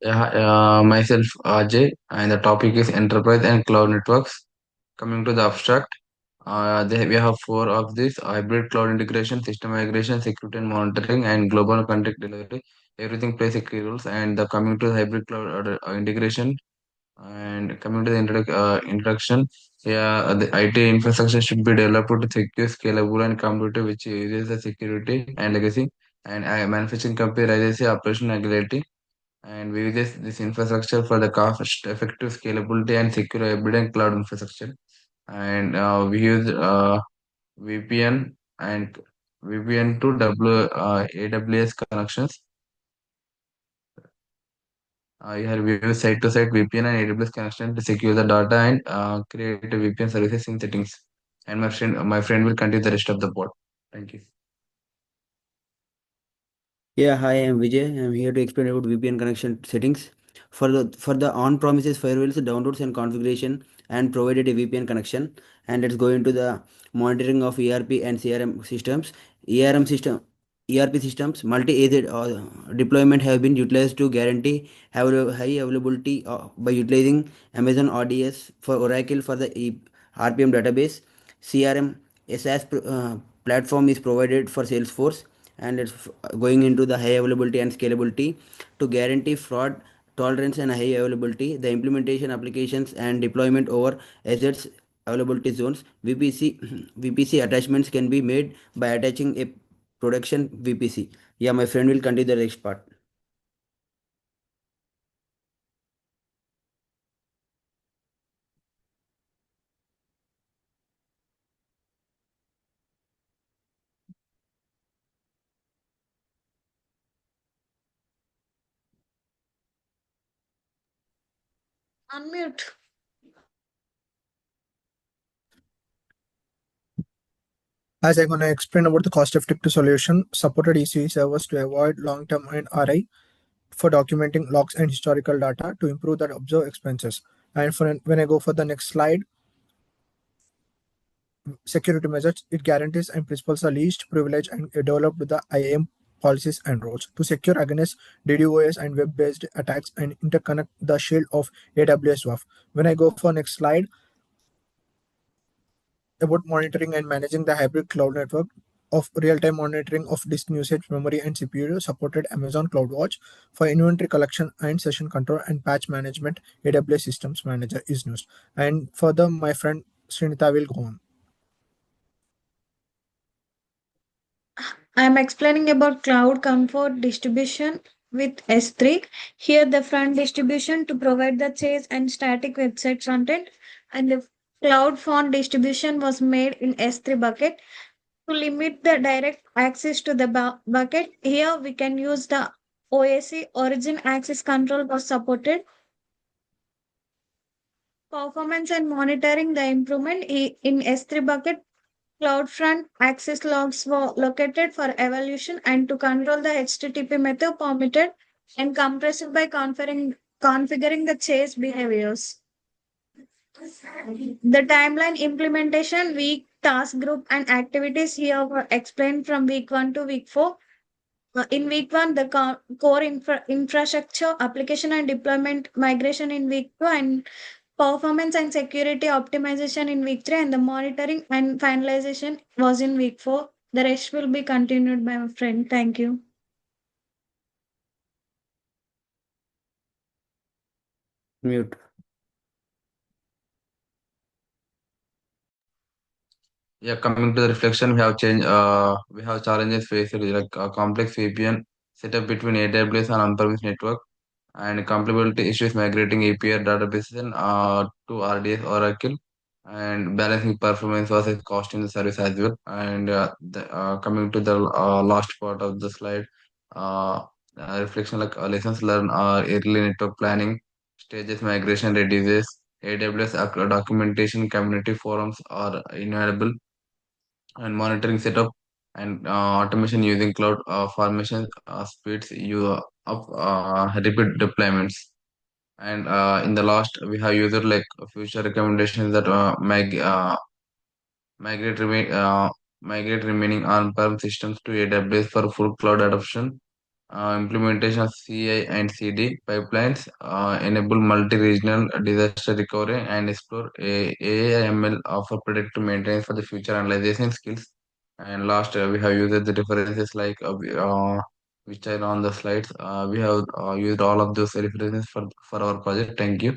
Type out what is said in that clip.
Yeah, myself Ajay, and the topic is enterprise and cloud networks. Coming to the abstract, we have four of these: hybrid cloud integration, system migration, security and monitoring, and global content delivery. Everything plays a key roles. And the coming to the hybrid cloud integration, and coming to the introduction, yeah, the IT infrastructure should be developed to secure, scalable, and competitive, which uses the security and legacy. And manufacturing company raises the operational agility, and we use this infrastructure for the cost effective scalability and secure hybrid and cloud infrastructure. And we use VPN and VPN to AWS connections. Here we use site to site VPN and AWS connection to secure the data and create a VPN services in settings. And my friend will continue the rest of the pod. Thank you. Yeah, hi, I'm Vijay. I'm here to explain about VPN connection settings. For the on-premises firewalls, downloads and configuration and provided a VPN connection. And let's go into the monitoring of ERP and CRM systems. ERM system ERP systems multi-agent deployment have been utilized to guarantee high availability by utilizing Amazon RDS for Oracle for the RPM database. CRM SaaS platform is provided for Salesforce, and it's going into the high availability and scalability to guarantee fraud tolerance and high availability. The implementation applications and deployment over assets availability zones. VPC attachments can be made by attaching a production VPC. Yeah, my friend will continue the next part. Unmute. As I'm going to explain about the cost-effective solution, supported ECE servers to avoid long-term NRI for documenting logs and historical data to improve that observed expenses. And when I go for the next slide, security measures, it guarantees and principles are least privilege and developed with the IAM policies and rules to secure against DDoS and web-based attacks and interconnect the shield of AWS WAF. When I go for next slide, about monitoring and managing the hybrid cloud network of real-time monitoring of disk usage, memory, and CPU supported Amazon CloudWatch for inventory collection and session control and patch management. AWS Systems Manager is used. And further, my friend Srinita will go on. I am explaining about cloud comfort distribution with S3. Here, the front distribution to provide the chase and static website content, and the cloud font distribution was made in S3 bucket to limit the direct access to the bucket. Here, we can use the OAC origin access control was supported. Performance and monitoring the improvement in S3 bucket. CloudFront access logs were located for evaluation and to control the HTTP method permitted and compressed by configuring the chase behaviors. The timeline implementation, week, task group, and activities here were explained from week 1 to week 4. In week 1, the core infrastructure, application and deployment migration in week 2, and performance and security optimization in week 3, and the monitoring and finalization was in week 4. The rest will be continued by my friend. Thank you. Mute. Yeah, coming to the reflection, we have challenges faced like a complex VPN setup between AWS and on-premise network, and compatibility issues migrating API databases to RDS Oracle, and balancing performance versus cost in the service as well. And coming to the last part of the slide, uh, reflection like lessons learned are early network planning, stages migration reduces, AWS documentation, community forums are invaluable, and monitoring setup and automation using cloud formation speeds you up repeat deployments. And in the last, we have user like future recommendations that migrate remain migrate remaining on-prem systems to AWS for full cloud adoption. implementation of CI and CD pipelines, enable multi-regional disaster recovery, and explore AI/ML for predictive maintenance for the future analyzation skills. And last, we have used the references which are on the slides. We have used all of those references for our project. Thank you.